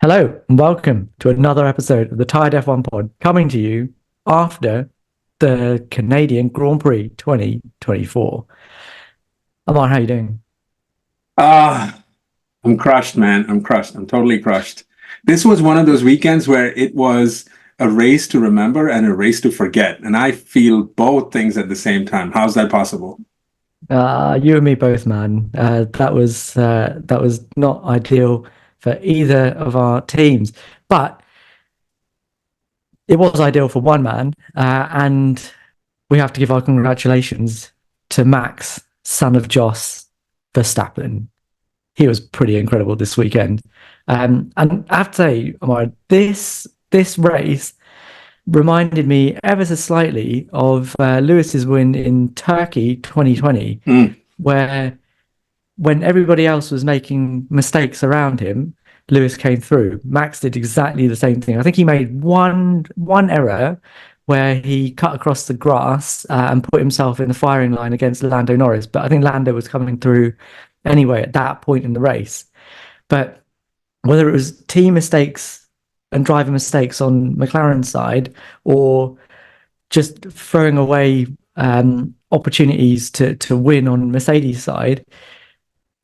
Hello and welcome to another episode of the Tired F1 Pod, coming to you after the Canadian Grand Prix 2024. Ammar, how are you doing? Ah, I'm crushed, man. I'm crushed. I'm totally crushed. This was one of those weekends where it was a race to remember and a race to forget. And I feel both things at the same time. How's that possible? You and me both, man. That was not ideal for either of our teams, but it was ideal for one man, and we have to give our congratulations to Max, son of Jos Verstappen. He was pretty incredible this weekend. And I have to say, Omar, this race reminded me ever so slightly of Lewis's win in Turkey 2020, where when everybody else was making mistakes around him, Lewis came through. Max did exactly the same thing. I think he made one error where he cut across the grass and put himself in the firing line against Lando Norris. But I think Lando was coming through anyway at that point in the race. But whether it was team mistakes and driver mistakes on McLaren's side, or just throwing away opportunities to win on Mercedes' side,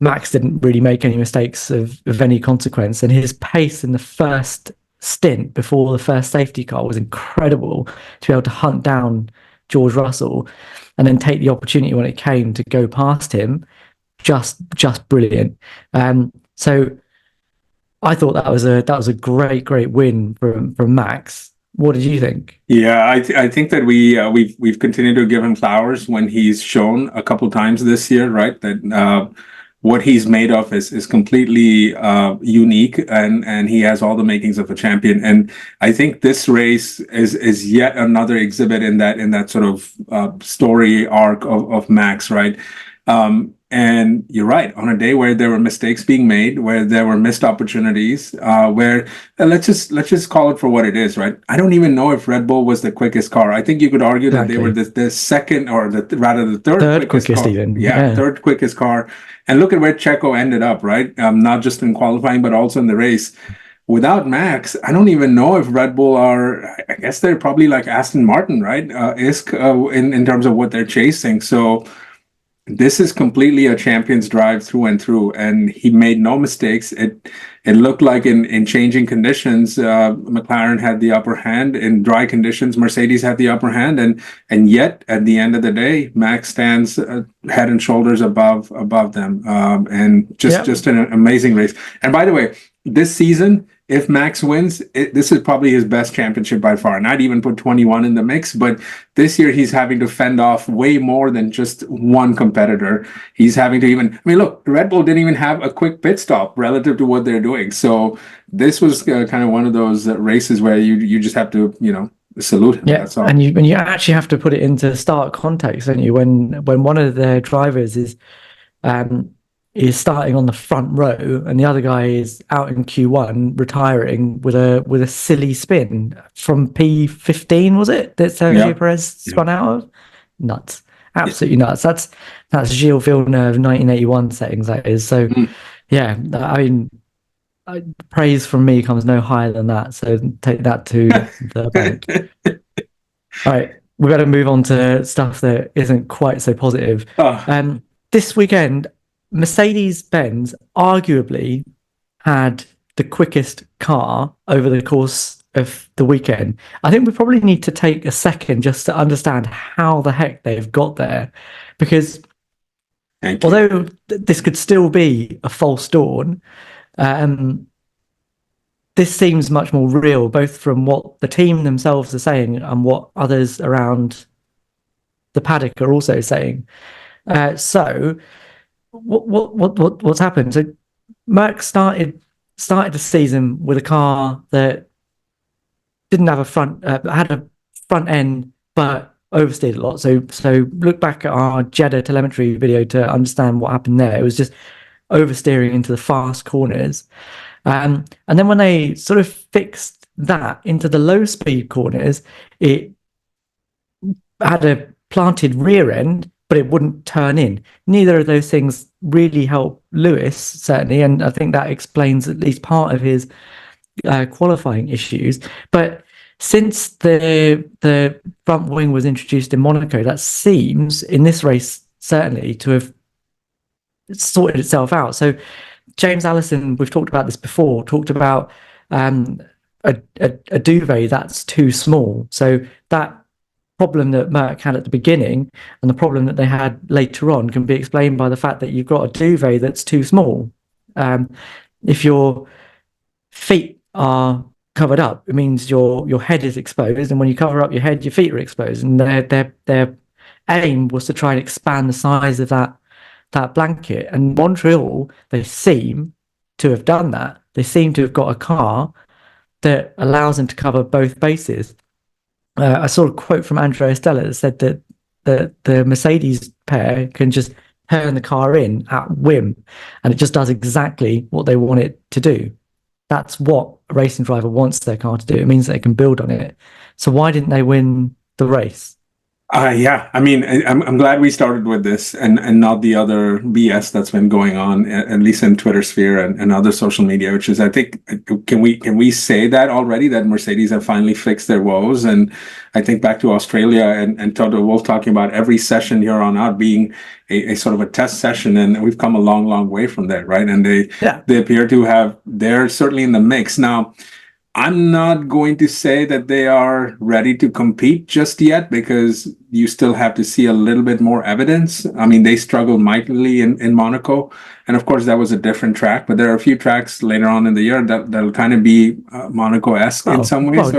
Max didn't really make any mistakes of any consequence, and his pace in the first stint before the first safety car was incredible to be able to hunt down George Russell and then take the opportunity when it came to go past him. Just brilliant. So I thought that was a great win from Max. What did you think? Yeah, I think that we've continued to give him flowers when he's shown a couple times this year, right? That what he's made of is completely unique, and he has all the makings of a champion. And I think this race is yet another exhibit in that sort of story arc of Max, right? And you're right, on a day where there were mistakes being made, where there were missed opportunities, where let's just call it for what it is, right? I don't even know if Red Bull was the quickest car. I think you could argue that they were the second, or rather the third quickest car. Even. Yeah, third quickest car. And look at where Checo ended up, right? Not just in qualifying, but also in the race. Without Max, I don't even know if Red Bull are. I guess they're probably like Aston Martin, right? In terms of what they're chasing. So this is completely a champion's drive through and through, and he made no mistakes. It looked like in changing conditions, McLaren had the upper hand. In dry conditions, Mercedes had the upper hand, and yet at the end of the day, Max stands head and shoulders above them, and just an amazing race. And by the way, this season, if Max wins, this is probably his best championship by far. Not even put 21 in the mix, but this year he's having to fend off way more than just one competitor. He's having to look, Red Bull didn't even have a quick pit stop relative to what they're doing. So this was kind of one of those races where you just have to, salute him. Yeah, That's all. and you actually have to put it into stark context, don't you? When one of their drivers is starting on the front row, and the other guy is out in Q1 retiring with a silly spin from P15, was it, that Sergio Perez spun out of? Nuts, absolutely nuts. That's Gilles Villeneuve 1981 settings, that is. So yeah, I mean, praise from me comes no higher than that. So take that to the bank. All right, we've got to move on to stuff that isn't quite so positive. This weekend, Mercedes-Benz arguably had the quickest car over the course of the weekend. I think we probably need to take a second just to understand how the heck they've got there, because although this could still be a false dawn, this seems much more real, both from what the team themselves are saying and what others around the paddock are also saying. So what's happened? So Merck started the season with a car that didn't have had a front end, but oversteered a lot. So look back at our Jeddah telemetry video to understand what happened there. It was just oversteering into the fast corners, and then when they sort of fixed that into the low speed corners, it had a planted rear end, but it wouldn't turn in. Neither of those things really help Lewis, certainly, and I think that explains at least part of his qualifying issues. But since the front wing was introduced in Monaco, that seems in this race certainly to have sorted itself out. So James Allison, we've talked about this before, talked about a duvet that's too small. So that problem that Merck had at the beginning and the problem that they had later on can be explained by the fact that you've got a duvet that's too small. If your feet are covered up, it means your head is exposed, and when you cover up your head, your feet are exposed. And their aim was to try and expand the size of that blanket. And Montreal, they seem to have done that. They seem to have got a car that allows them to cover both bases. I saw a quote from Andrea Stella that said that the Mercedes pair can just turn the car in at whim, and it just does exactly what they want it to do. That's what a racing driver wants their car to do. It means they can build on it. So why didn't they win the race? Yeah, I mean, I'm glad we started with this and not the other BS that's been going on, at least in Twitter sphere and other social media, which is, I think, can we say that already, that Mercedes have finally fixed their woes? And I think back to Australia and Toto Wolff talking about every session here on out being a sort of a test session, and we've come a long, long way from there, right? And they appear to have, they're certainly in the mix. Now, I'm not going to say that they are ready to compete just yet, because you still have to see a little bit more evidence. I mean, they struggled mightily in Monaco, and of course that was a different track, but there are a few tracks later on in the year that'll kind of be Monaco-esque in some ways.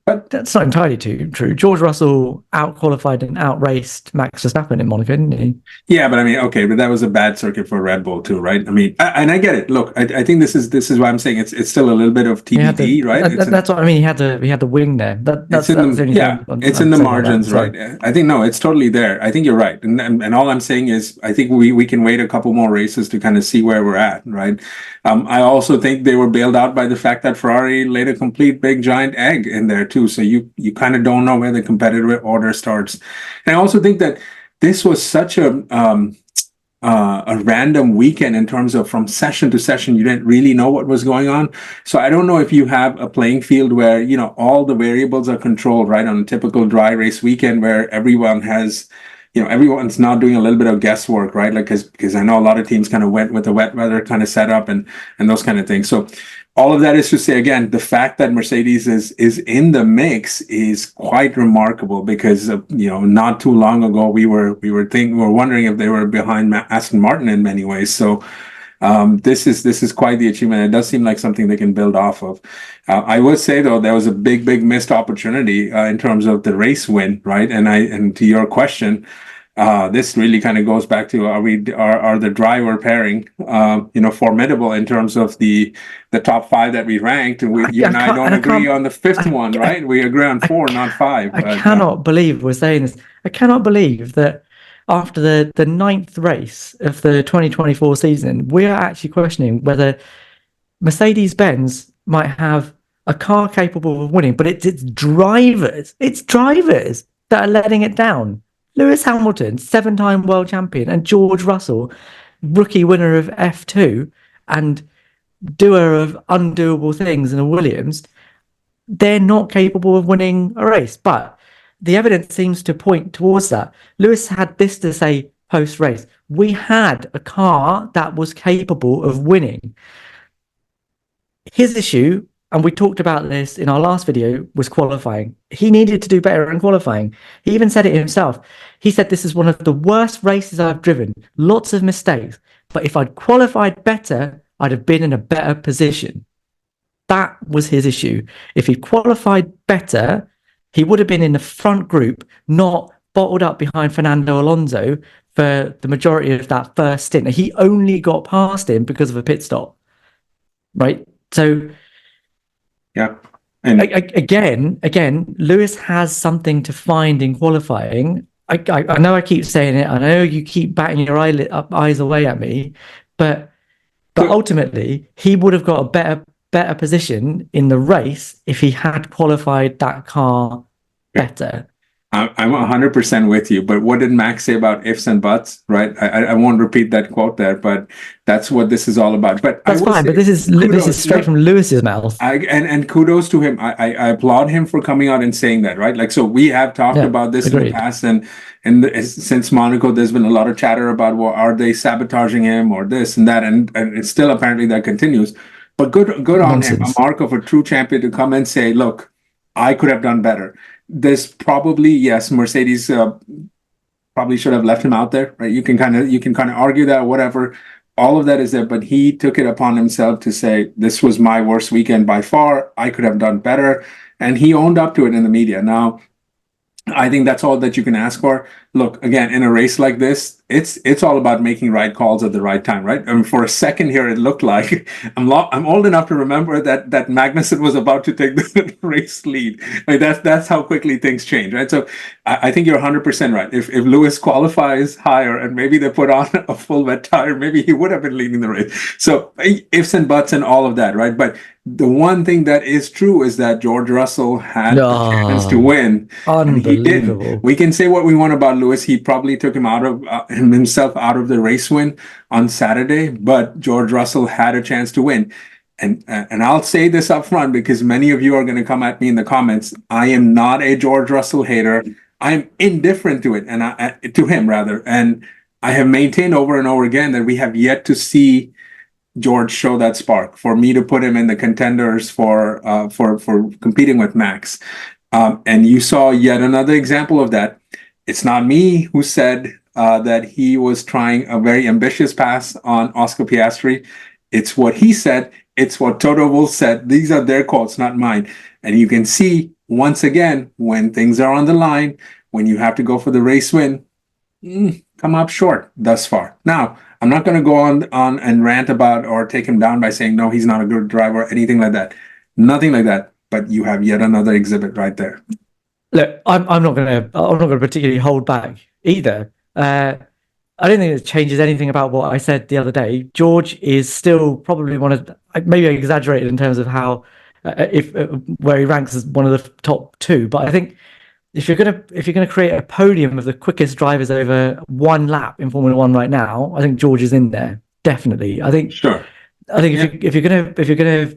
But that's not entirely true. George Russell out-qualified and out-raced Max Verstappen in Monaco, didn't he? Yeah, but I mean, okay, but that was a bad circuit for Red Bull too, right? I mean, and I get it. Look, I think this is why I'm saying it's still a little bit of TBD, right? That's what I mean. He had the wing there. It's in the margins, right? I think, no, it's totally there. I think you're right, and all I'm saying is I think we can wait a couple more races to kind of see where we're at, right? I also think they were bailed out by the fact that Ferrari laid a complete big giant egg in there too, so you kind of don't know where the competitive order starts. And I also think that this was such a random weekend in terms of from session to session, you didn't really know what was going on. So I don't know if you have a playing field where, you know, all the variables are controlled, right? On a typical dry race weekend where everyone has, you know, everyone's not doing a little bit of guesswork, right? Like, because I know a lot of teams kind of went with the wet weather kind of setup and those kind of things. So all of that is to say, again, the fact that Mercedes is in the mix is quite remarkable, because you know, not too long ago we were wondering if they were behind Aston Martin in many ways. So this is quite the achievement. It does seem like something they can build off of. I would say though, there was a big missed opportunity in terms of the race win, right? And to your question, this really kind of goes back to are the driver pairing formidable in terms of the top five that we ranked, and you and I don't agree on the fifth one, right? We agree on four, not five. I cannot believe we're saying this. I cannot believe that after the ninth race of the 2024 season, we are actually questioning whether Mercedes-Benz might have a car capable of winning, but it's drivers that are letting it down. Lewis Hamilton, 7-time world champion, and George Russell, rookie winner of F2 and doer of undoable things in a Williams, they're not capable of winning a race. But the evidence seems to point towards that. Lewis had this to say post-race: we had a car that was capable of winning. His issue, and we talked about this in our last video, was qualifying. He needed to do better in qualifying. He even said it himself. He said, "This is one of the worst races I've driven. Lots of mistakes. But if I'd qualified better, I'd have been in a better position." That was his issue. If he qualified better, he would have been in the front group, not bottled up behind Fernando Alonso for the majority of that first stint. He only got past him because of a pit stop, right? So, yeah. And again, Lewis has something to find in qualifying. I know I keep saying it. I know you keep batting your eyes away at me, but ultimately he would have got a better position in the race if he had qualified that car better. I'm 100% with you. But what did Max say about ifs and buts, right? I won't repeat that quote there, but that's what this is all about. But That's fine, but this is straight from Lewis's mouth. And kudos to him. I applaud him for coming out and saying that, right? Like, so we have talked about this in the past, and since Monaco, there's been a lot of chatter about, well, are they sabotaging him or this and that, and it's still apparently that continues. But good on him, a mark of a true champion, to come and say, look, I could have done better. There's probably, yes, Mercedes probably should have left him out there, right? You can kind of argue that, whatever. All of that is there, but he took it upon himself to say, this was my worst weekend by far. I could have done better. And he owned up to it in the media. Now, I think that's all that you can ask for. Look, again, in a race like this, it's all about making right calls at the right time, right? I mean, for a second here, it looked like I'm old enough to remember that Magnussen was about to take the race lead. Like, that's how quickly things change, right? So I think you're 100% right. If Lewis qualifies higher and maybe they put on a full wet tire, maybe he would have been leading the race. So ifs and buts and all of that, right? But the one thing that is true is that George Russell had a chance to win, and he didn't. We can say what we want about Lewis. He probably took himself out of the race win on Saturday, but George Russell had a chance to win. And I'll say this up front, because many of you are going to come at me in the comments. I am not a George Russell hater. I'm indifferent to it, and to him rather. And I have maintained over and over again that we have yet to see George show that spark for me to put him in the contenders for competing with Max. And you saw yet another example of that. It's not me who said that he was trying a very ambitious pass on Oscar Piastri. It's what he said. It's what Toto Wolff said. These are their quotes, not mine. And you can see, once again, when things are on the line, when you have to go for the race win, come up short thus far. Now, I'm not going to go on and rant about or take him down by saying, no, he's not a good driver, anything like that. Nothing like that. But you have yet another exhibit right there. Look, I'm not going to particularly hold back either. I don't think it changes anything about what I said the other day. George is still probably one of, maybe I exaggerated in terms of how where he ranks as one of the top two, but I think if you're gonna create a podium of the quickest drivers over one lap in Formula One right now, I think George is in there, definitely. I think if you're gonna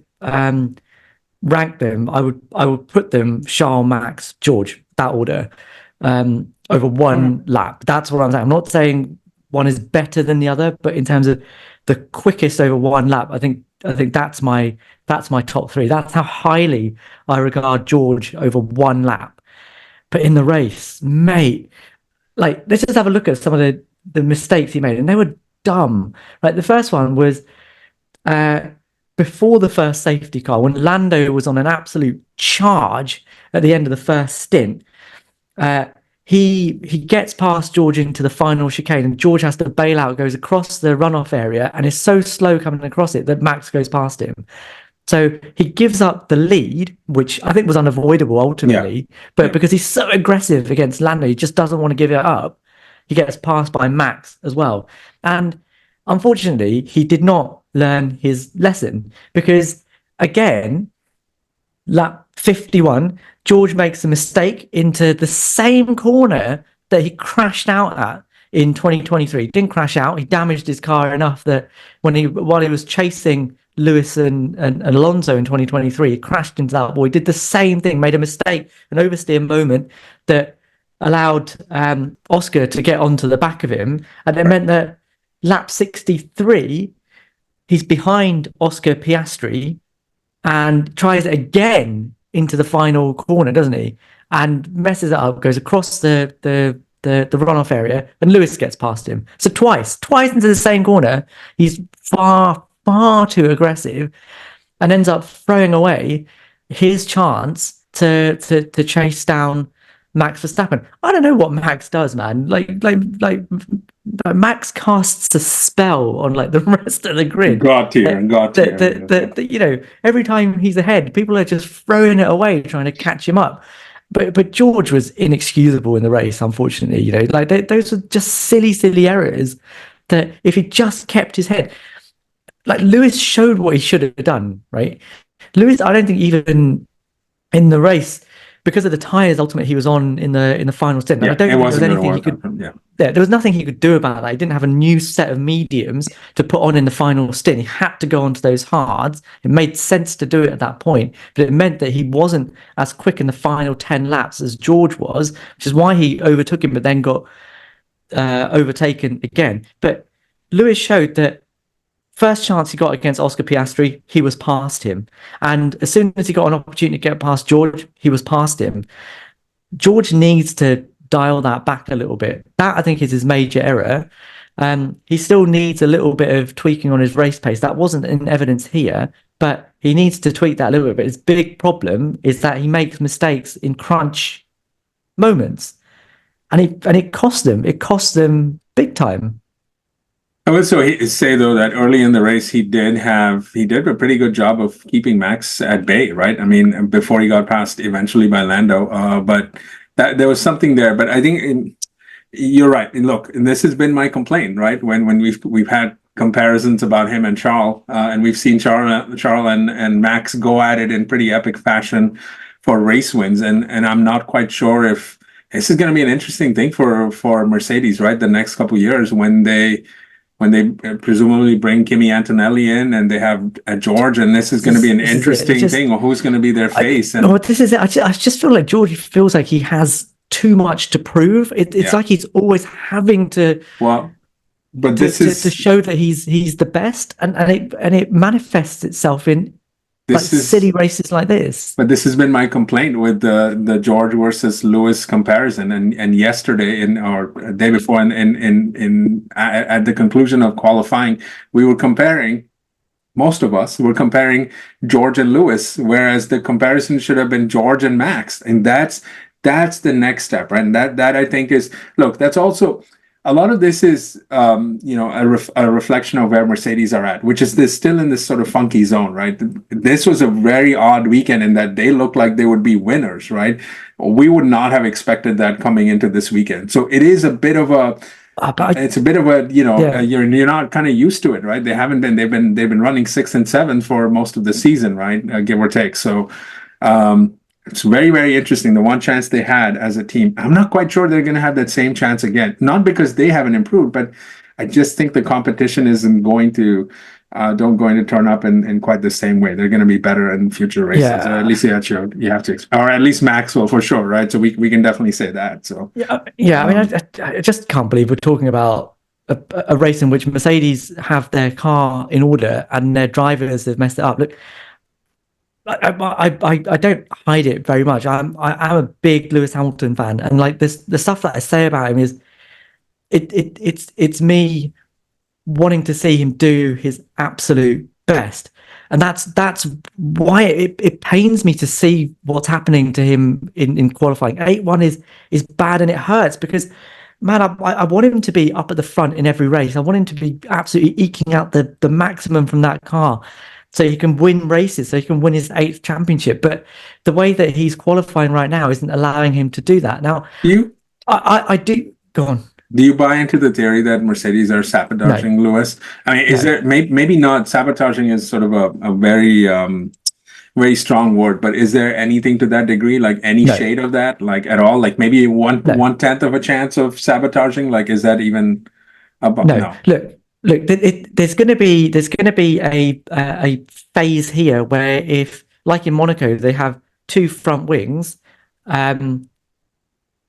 rank them, I would put them Charles, Max, George, that order, over one lap. That's what I'm saying. I'm not saying one is better than the other, but in terms of the quickest over one lap, I think that's my top three. That's how highly I regard George over one lap. But in the race, mate, like, let's just have a look at some of the mistakes he made, and they were dumb. Like, the first one was before the first safety car, when Lando was on an absolute charge at the end of the first stint. He gets past George into the final chicane, and George has to bail out, goes across the runoff area, and is so slow coming across it that Max goes past him. So he gives up the lead, which I think was unavoidable ultimately, but because he's so aggressive against Lando, he just doesn't want to give it up. He gets passed by Max as well. And unfortunately, he did not learn his lesson, because, again, lap 51, George makes a mistake into the same corner that he crashed out at in 2023. He didn't crash out. He damaged his car enough that while he was chasing Lewis and Alonso in 2023, he crashed into that wall. He did the same thing, made a mistake, an oversteer moment that allowed Oscar to get onto the back of him. And it meant that lap 63, he's behind Oscar Piastri and tries it again into the final corner, doesn't he? And messes it up, goes across the runoff area, and Lewis gets past him. So twice into the same corner, he's far too aggressive, and ends up throwing away his chance to chase down Max Verstappen. I don't know what Max does, man. Like Max casts a spell on like the rest of the grid. God tier. You know, every time he's ahead, people are just throwing it away, trying to catch him up. But George was inexcusable in the race, unfortunately. You know, like those were just silly errors that if he just kept his head. Like, Lewis showed what he should have done, right? Lewis, I don't think even in the race, because of the tires ultimately he was on in the final stint. And I don't think there was anything he could. Yeah, there was nothing he could do about that. He didn't have a new set of mediums to put on in the final stint. He had to go onto those hards. It made sense to do it at that point, but it meant that he wasn't as quick in the final 10 laps as George was, which is why he overtook him, but then got overtaken again. But Lewis showed that first chance he got against Oscar Piastri, he was past him. And as soon as he got an opportunity to get past George, he was past him. George needs to dial that back a little bit. That, I think, is his major error. He still needs a little bit of tweaking on his race pace. That wasn't in evidence here, but he needs to tweak that a little bit. But his big problem is that he makes mistakes in crunch moments. And it cost them. It cost them big time. I would say though that early in the race he did a pretty good job of keeping Max at bay, right? I mean, before he got passed eventually by Lando, but that there was something there. But I think you're right. And look, and this has been my complaint, right? When we've had comparisons about him and Charles, and we've seen Charles and Max go at it in pretty epic fashion for race wins, and I'm not quite sure if this is going to be an interesting thing for Mercedes, right? The next couple of years when they presumably bring Kimi Antonelli in and they have George, and this is going to be an interesting thing, or who's going to be their face. This is it. I just feel like George feels like he has too much to prove. It's like he's always having to. Well, but this is to show that he's the best, and it manifests itself in silly races like this. But this has been my complaint with the George versus Lewis comparison, and yesterday or day before at the conclusion of qualifying, we were comparing. Most of us were comparing George and Lewis, whereas the comparison should have been George and Max, and that's the next step, right? And that I think is, look, that's also. A lot of this is, a reflection of where Mercedes are at, which is still in this sort of funky zone, right? This was a very odd weekend in that they looked like they would be winners, right? We would not have expected that coming into this weekend. So it is a bit of a, you're not kind of used to it, right? They've been running 6th and 7th for most of the season, right? Give or take. So, it's very, very interesting. The one chance they had as a team, I'm not quite sure they're going to have that same chance again. Not because they haven't improved, but I just think the competition isn't going to turn up in quite the same way. They're going to be better in future races. At least you have to, or at least Maxwell for sure, right? So we can definitely say that. So yeah. I mean, I just can't believe we're talking about a race in which Mercedes have their car in order and their drivers have messed it up. Look. I don't hide it very much. I'm a big Lewis Hamilton fan, and like this, the stuff that I say about him is, it's me wanting to see him do his absolute best, and that's why it pains me to see what's happening to him in qualifying. 8-1 is bad, and it hurts because, man, I want him to be up at the front in every race. I want him to be absolutely eking out the maximum from that car, so he can win races, so he can win his 8th championship. But the way that he's qualifying right now isn't allowing him to do that. Now, I do. Go on. Do you buy into the theory that Mercedes are sabotaging Lewis? I mean, is there maybe not? Sabotaging is sort of a very very strong word, but is there anything to that degree, like any shade of that, like at all, like maybe 1/10 of a chance of sabotaging? Like, is that even about? No. Look, there's going to be a phase here where, if, like in Monaco, they have 2 front wings, and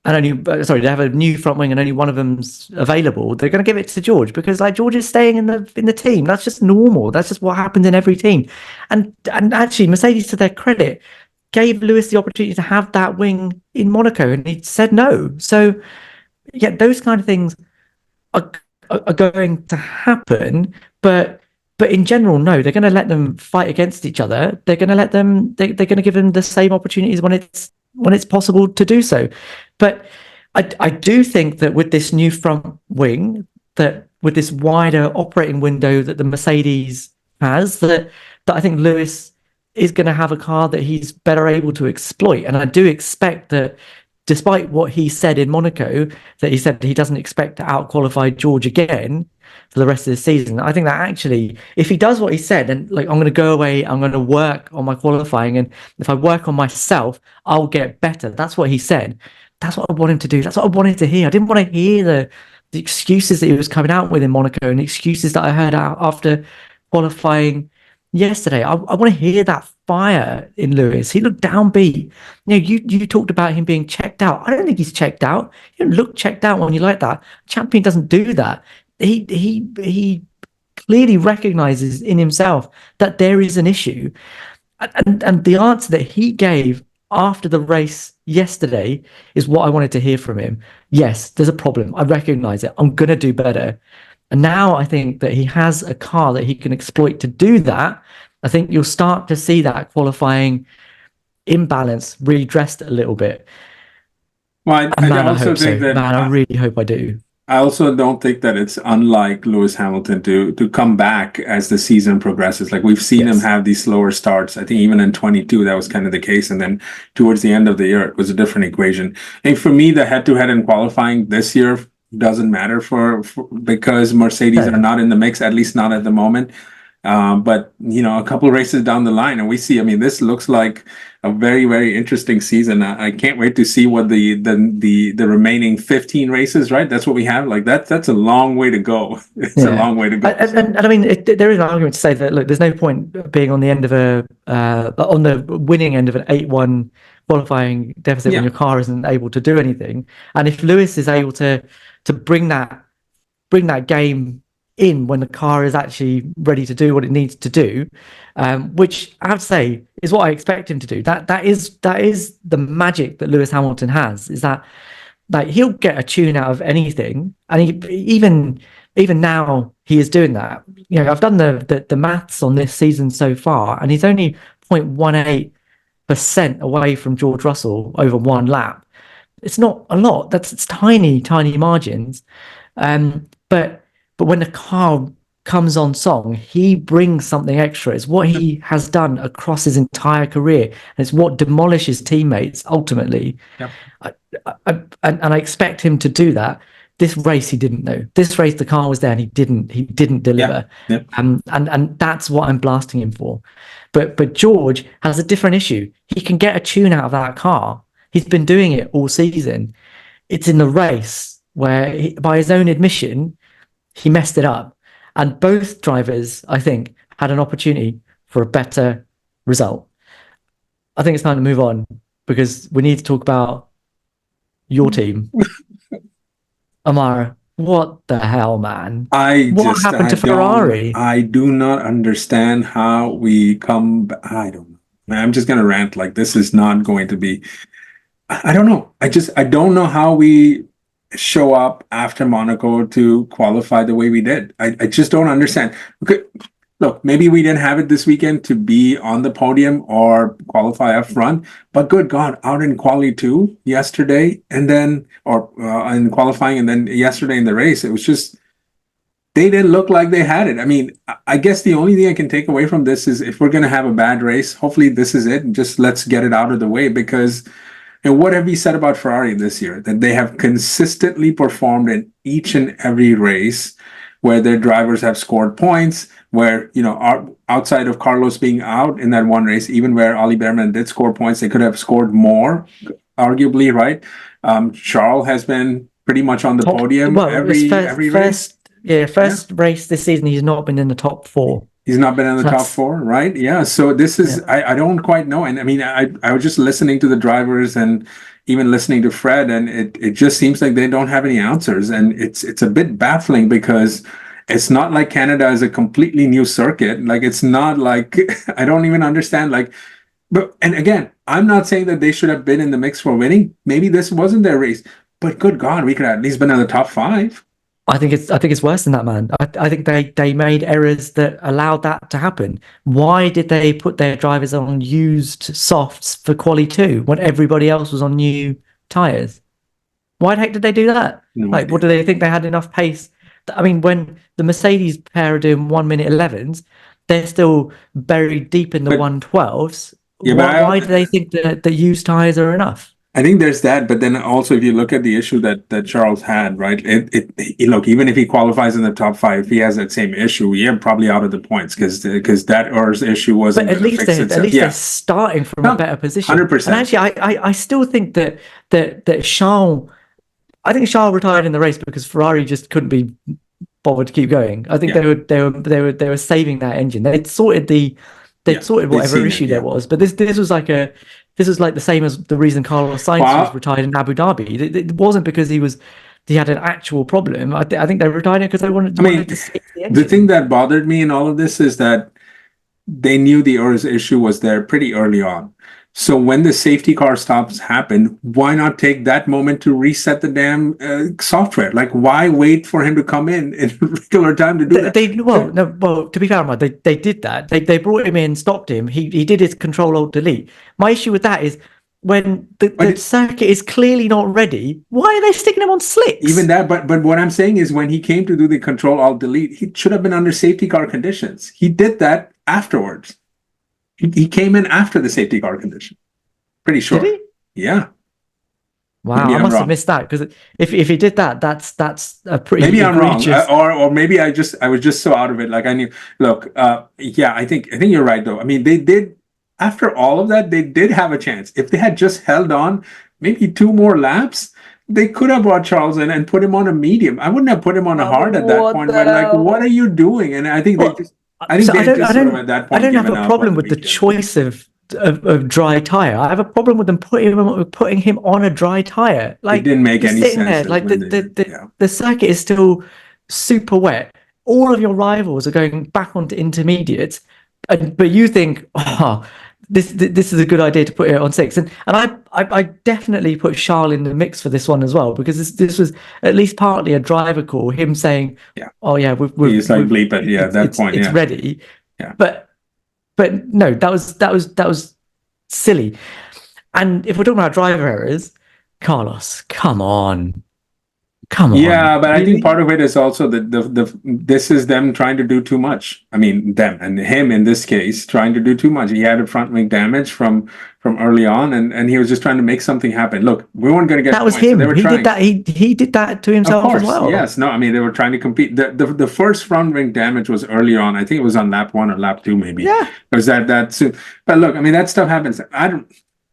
they have a new front wing and only one of them's available, they're going to give it to George because, like, George is staying in the team. That's just normal. That's just what happens in every team. And actually, Mercedes, to their credit, gave Lewis the opportunity to have that wing in Monaco, and he said no. So yeah, those kind of things are going to happen, but in general, no, they're going to let them fight against each other. They're going to let them. They're going to give them the same opportunities when it's possible to do so. But I do think that with this new front wing, that with this wider operating window that the Mercedes has, that I think Lewis is going to have a car that he's better able to exploit. And I do expect that despite what he said in Monaco, that he said he doesn't expect to out-qualify George again for the rest of the season. I think that actually, if he does what he said, and like, I'm going to go away, I'm going to work on my qualifying, and if I work on myself, I'll get better. That's what he said. That's what I want him to do. That's what I wanted to hear. I didn't want to hear the excuses that he was coming out with in Monaco and the excuses that I heard out after qualifying yesterday. I want to hear that fire in Lewis. He looked downbeat. You talked about him being checked out. I don't think he's checked out. You don't look checked out when you like that. Champion doesn't do that. He clearly recognizes in himself that there is an issue, and the answer that he gave after the race yesterday is what I wanted to hear from him. Yes, there's a problem. I recognize it. I'm going to do better. And now I think that he has a car that he can exploit to do that. I think you'll start to see that qualifying imbalance redressed a little bit. Well, I also think that, man, I really hope I do. I also don't think that it's unlike Lewis Hamilton to come back as the season progresses. Like, we've seen him have these slower starts. I think even in 22, that was kind of the case. And then towards the end of the year, it was a different equation. And for me, the head-to-head in qualifying this year doesn't matter because Mercedes are not in the mix, at least not at the moment. But a couple of races down the line, and we see, I mean, this looks like a very, very interesting season. I can't wait to see what the remaining 15 races, right? That's what we have. Like, that's a long way to go. It's a long way to go. And I mean, there is an argument to say that, look, there's no point being on the end of on the winning end of an 8-1 qualifying deficit when your car isn't able to do anything. And if Lewis is able to bring that game in when the car is actually ready to do what it needs to do, which I have to say is what I expect him to do. That is the magic that Lewis Hamilton has, is that like he'll get a tune out of anything, and even now he is doing that. I've done the maths on this season so far, and he's only 0.18% away from George Russell over one lap. It's not a lot. It's tiny margins, but when the car comes on song, he brings something extra. It's what he has done across his entire career, and it's what demolishes teammates ultimately. Yep. And I expect him to do that. This race, he didn't know. This race, the car was there, and he didn't deliver. Yep. And that's what I'm blasting him for. But George has a different issue. He can get a tune out of that car. He's been doing it all season. It's in the race where, by his own admission, he messed it up. And both drivers, I think, had an opportunity for a better result. I think it's time to move on, because we need to talk about your team. Ammar, what the hell, man? What happened to Ferrari? I do not understand how we come. I don't know. I'm just going to rant. Like, this is not going to be. I don't know. I don't know how we show up after Monaco to qualify the way we did. I just don't understand. Okay, look, maybe we didn't have it this weekend to be on the podium or qualify up front, but good God, out in quali 2 yesterday, and then in qualifying, and then yesterday in the race, it was just, they didn't look like they had it. I mean, I guess the only thing I can take away from this is, if we're going to have a bad race, hopefully this is it, and just let's get it out of the way, because what have we said about Ferrari this year? That they have consistently performed in each and every race where their drivers have scored points, where, outside of Carlos being out in that one race, even where Ollie Behrman did score points, they could have scored more, arguably, right? Charles has been pretty much on the podium every race. First race this season, he's not been in the top 4. He's not been in the top 4, right? Yeah. So this is, I don't quite know. And I mean, I was just listening to the drivers and even listening to Fred, and it just seems like they don't have any answers. And it's a bit baffling, because it's not like Canada is a completely new circuit. Like, it's not like, I don't even understand. Like, and again, I'm not saying that they should have been in the mix for winning. Maybe this wasn't their race, but good God, we could have at least been in the top 5. I think it's worse than that, man. I think they made errors that allowed that to happen. Why did they put their drivers on used softs for quali 2 when everybody else was on new tires? Why the heck did they do that? What do they think they had enough pace? I mean, when the Mercedes pair are doing 1:11 11s, they're still buried deep in the 112s. Why do they think that the used tires are enough? I think there's that, but then also if you look at the issue that Charles had, right? Look, even if he qualifies in the top 5, if he has that same issue, you're probably out of the points because that Urs issue wasn't But going to fix itself. they're starting from a better position. 100%. And actually, I still think that Charles, I think Charles retired in the race because Ferrari just couldn't be bothered to keep going. I think they were saving that engine. They'd sorted whatever issue there was, but this was like the same as the reason Carlos Sainz was retired in Abu Dhabi. It wasn't because he had an actual problem. I think they retired it because they wanted to save the engine. The thing that bothered me in all of this is that they knew the Urs issue was there pretty early on. So when the safety car stops happen, why not take that moment to reset the damn software? Like, why wait for him to come in regular time to do that? To be fair, they did that. They brought him in, stopped him. He did his Control-Alt-Delete. My issue with that is when the circuit is clearly not ready, why are they sticking him on slicks? Even that, but what I'm saying is when he came to do the Control-Alt-Delete, he should have been under safety car conditions. He did that afterwards. He came in after the safety car condition. Pretty sure. Did he? Yeah. Wow, I must have missed that because if he did that, that's a pretty maybe egregious... I'm wrong, or maybe I was just so out of it. Like I knew. Look, yeah, I think you're right though. I mean, they did after all of that, they did have a chance. If they had just held on, maybe 2 more laps, they could have brought Charles in and put him on a medium. I wouldn't have put him on a hard at that point. But like, what are you doing? And I think they just. I don't have a problem with the choice of dry tire. I have a problem with them putting him on a dry tire. Like, it didn't make any sense. There, like the circuit is still super wet. All of your rivals are going back onto intermediates, but you think, this is a good idea to put it on 6. And I definitely put Charles in the mix for this one as well, because this was at least partly a driver call, him saying, he's like bleep it, at that point, it's ready. Yeah. But no, that was silly. And if we're talking about driver errors, Carlos, come on. Yeah, but I think part of it is also that this is them trying to do too much. I mean, them and him in this case trying to do too much. He had a front wing damage from early on, and he was just trying to make something happen. Look, we weren't going to get that was points, him. So Did that. He did that to himself of course, as well. Yes, no, I mean they were trying to compete. The first front wing damage was early on. I think it was on lap 1 or lap 2, maybe. Yeah, it was that soon. But look, I mean that stuff happens.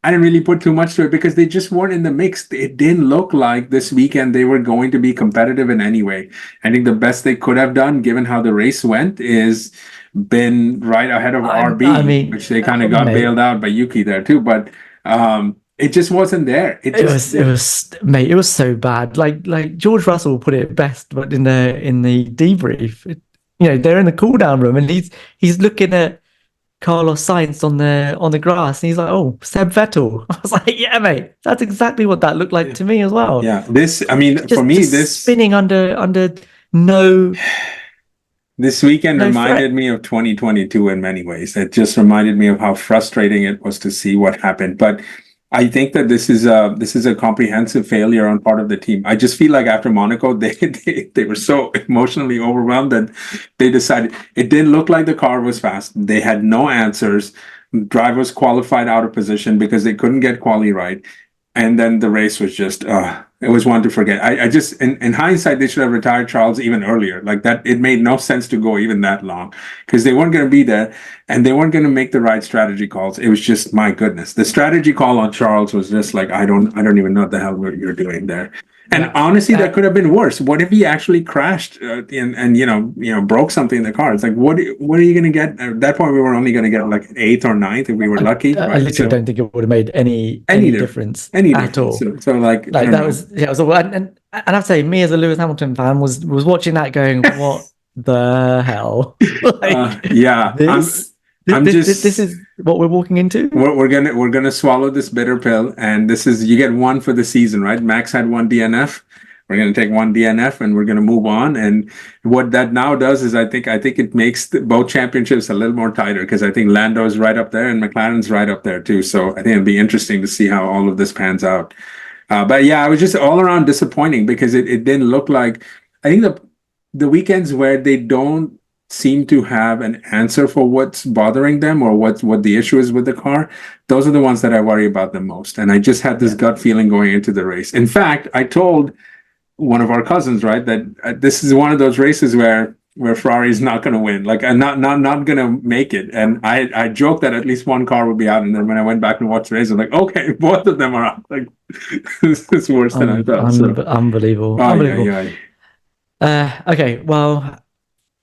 I didn't really put too much to it because they just weren't in the mix. It didn't look like this weekend they were going to be competitive in any way. I think the best they could have done, given how the race went, is been right ahead of RB, which they kind of got bailed out by Yuki there too. But it just wasn't there. It was so bad. Like George Russell put it best, but in the debrief, they're in the cool down room and he's looking at Carlos Sainz on the grass, and he's like, "Oh, Seb Vettel." I was like, "Yeah, mate, that's exactly what that looked like to me as well." Yeah, for me, this spinning under no. This weekend reminded me of 2022 in many ways. It just reminded me of how frustrating it was to see what happened. But I think that this is a comprehensive failure on part of the team. I just feel like after Monaco, they were so emotionally overwhelmed that they decided it didn't look like the car was fast. They had no answers. Drivers qualified out of position because they couldn't get quali right. And then the race was just, it was one to forget. I just, in hindsight, they should have retired Charles even earlier. Like that, it made no sense to go even that long because they weren't going to be there and they weren't going to make the right strategy calls. It was just, my goodness. The strategy call on Charles was just like, I don't even know what the hell you're doing there. And honestly, that could have been worse. What if he actually crashed and broke something in the car? It's like, what are you going to get? At that point, we were only going to get like 8th or 9th if we were lucky. I literally don't think it would have made any difference at all. So like that was and I have to say, me as a Lewis Hamilton fan was watching that going, what the hell? This is what we're walking into. We're gonna swallow this bitter pill, and you get one for the season, right? Max had 1 DNF. We're gonna take 1 DNF, and we're gonna move on. And what that now does is, I think it makes both championships a little more tighter because I think Lando's right up there and McLaren's right up there too. So I think it'll be interesting to see how all of this pans out. But yeah, it was just all around disappointing because it didn't look like. I think the weekends where they don't seem to have an answer for what's bothering them or what the issue is with the car. Those are the ones that I worry about the most. And I just had this gut feeling going into the race. In fact, I told one of our cousins, right, that this is one of those races where Ferrari is not going to win, like, and not going to make it. And I joked that at least one car would be out. And then when I went back and watched the race, I'm like, okay, both of them are out. Like, this is worse than I thought. Unbelievable. Oh, Unbelievable. yeah. Okay, well,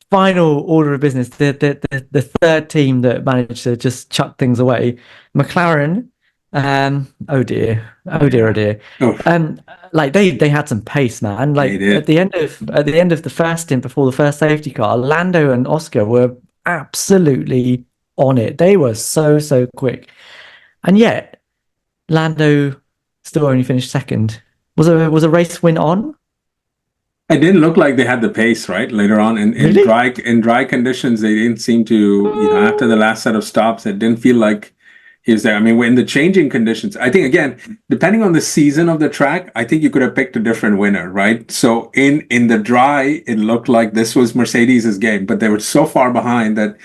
final order of business. The third team that managed to just chuck things away, McLaren. Oh dear. Oh. Like they had some pace, man. Like at the end of the first stint before the first safety car, Lando and Oscar were absolutely on it. They were so quick, and yet Lando still only finished second. Was a race win on? It didn't look like they had the pace, right? Later on in dry conditions, they didn't seem to, after the last set of stops, it didn't feel like he was there. I mean, in the changing conditions, I think, again, depending on the season of the track, I think you could have picked a different winner, right? So in the dry, it looked like this was Mercedes's game, but they were so far behind that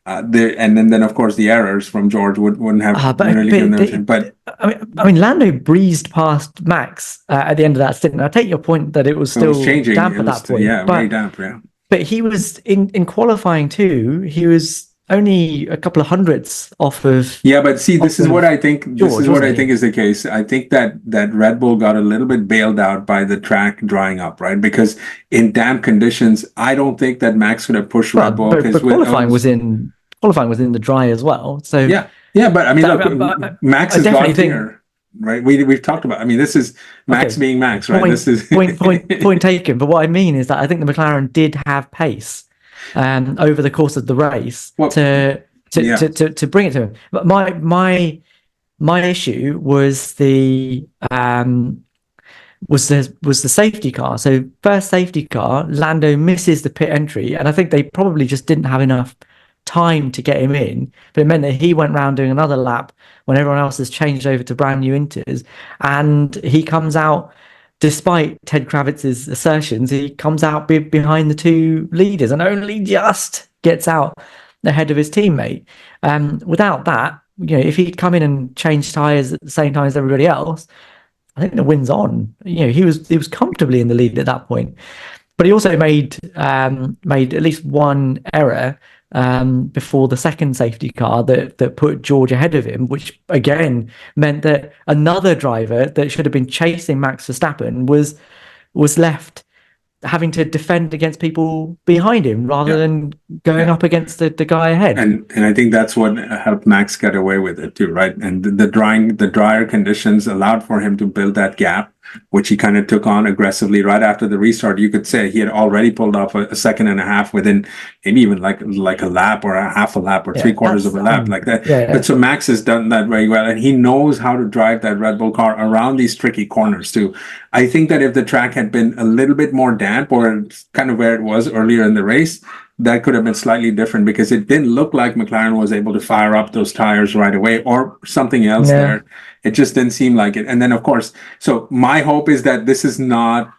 and then of course the errors from George wouldn't have really given them. But I mean, Lando breezed past Max at the end of that stint. And I take your point that it was still changing. damp at that point. Yeah, very damp. Yeah. But he was in qualifying too. He was only a couple of hundredths off of. Yeah, but see, this is what I think. This is what I think is the case. I think that Red Bull got a little bit bailed out by the track drying up, right? Because in damp conditions, I don't think that Max could have pushed Red Bull. But qualifying was in the dry as well. So yeah. But I mean, look, Max has got here. Right, we've talked about. I mean, this is Max being Max, right? This is point taken. But what I mean is that I think the McLaren did have pace over the course of the race to bring it to him. But my issue was the safety car. So first safety car, Lando misses the pit entry, and I think they probably just didn't have enough time to get him in, but it meant that he went round doing another lap when everyone else has changed over to brand new Inters, and he comes out, despite Ted Kravitz's assertions, he comes out behind the two leaders and only just gets out ahead of his teammate. Without that, if he'd come in and changed tires at the same time as everybody else, I think the win's on. He was comfortably in the lead at that point. But he also made at least one error before the second safety car that put George ahead of him, which again meant that another driver that should have been chasing Max Verstappen was left having to defend against people behind him rather than going up against the guy ahead. And I think that's what helped Max get away with it too, right? And the drier conditions allowed for him to build that gap, which he kind of took on aggressively right after the restart. You could say he had already pulled off a second and a half within maybe even like a lap or a half a lap or 3/4 of a lap, like that. But so Max has done that very well, and he knows how to drive that Red Bull car around these tricky corners too. I think that if the track had been a little bit more damp, or kind of where it was earlier in the race, that could have been slightly different, because it didn't look like McLaren was able to fire up those tires right away or something else there. It just didn't seem like it. And then, of course, so my hope is that this is not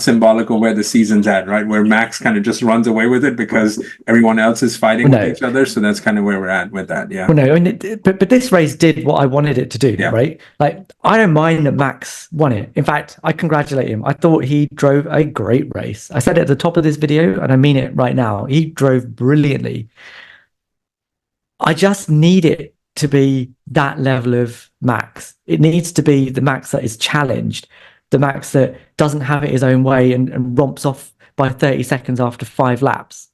symbolic of where the season's at, right? Where Max kind of just runs away with it because everyone else is fighting with each other. So that's kind of where we're at with that. Yeah. Well, no, I mean, but this race did what I wanted it to do, right? Like, I don't mind that Max won it. In fact, I congratulate him. I thought he drove a great race. I said it at the top of this video, and I mean it right now. He drove brilliantly. I just need it to be that level of Max. It needs to be the Max that is challenged, the Max that doesn't have it his own way and romps off by 30 seconds after 5 laps.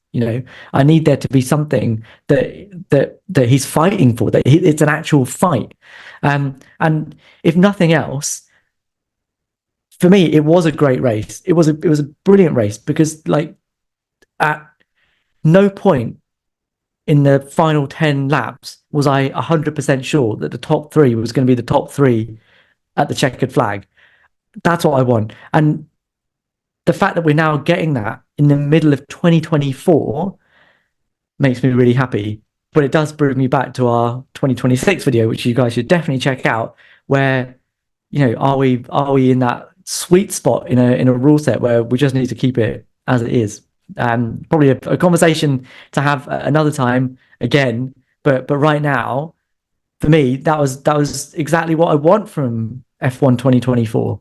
I need there to be something that he's fighting for, that it's an actual fight. And if nothing else, for me, it was a great race. It was a brilliant race, because like at no point in the final 10 laps was I 100% sure that the top 3 was going to be the top 3 at the checkered flag. That's what I want. And the fact that we're now getting that in the middle of 2024 makes me really happy. But it does bring me back to our 2026 video, which you guys should definitely check out, where, are we in that sweet spot in a rule set where we just need to keep it as it is? Probably a conversation to have another time again. But right now, for me, that was exactly what I want from F1 2024.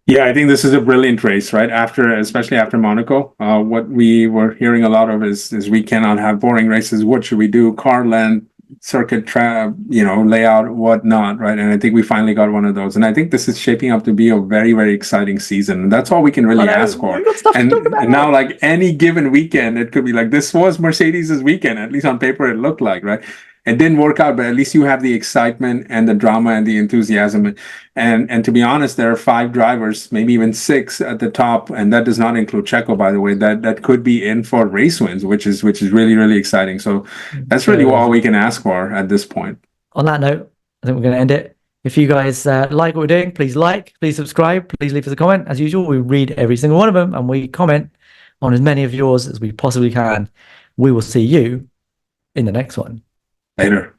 Yeah, I think this is a brilliant race, right? Especially after Monaco, what we were hearing a lot of is we cannot have boring races. What should we do? Car length, circuit layout, whatnot, right? And I think we finally got one of those. And I think this is shaping up to be a very, very exciting season. And that's all we can really ask for. And now, like any given weekend, it could be like this was Mercedes's weekend. At least on paper, it looked like, right? It didn't work out, but at least you have the excitement and the drama and the enthusiasm. And to be honest, there are 5 drivers, maybe even 6 at the top, and that does not include Checo, by the way, that could be in for race wins, which is really, really exciting. So that's really all we can ask for at this point. On that note, I think we're going to end it. If you guys like what we're doing, please please subscribe, please leave us a comment. As usual, we read every single one of them and we comment on as many of yours as we possibly can. We will see you in the next one. Later.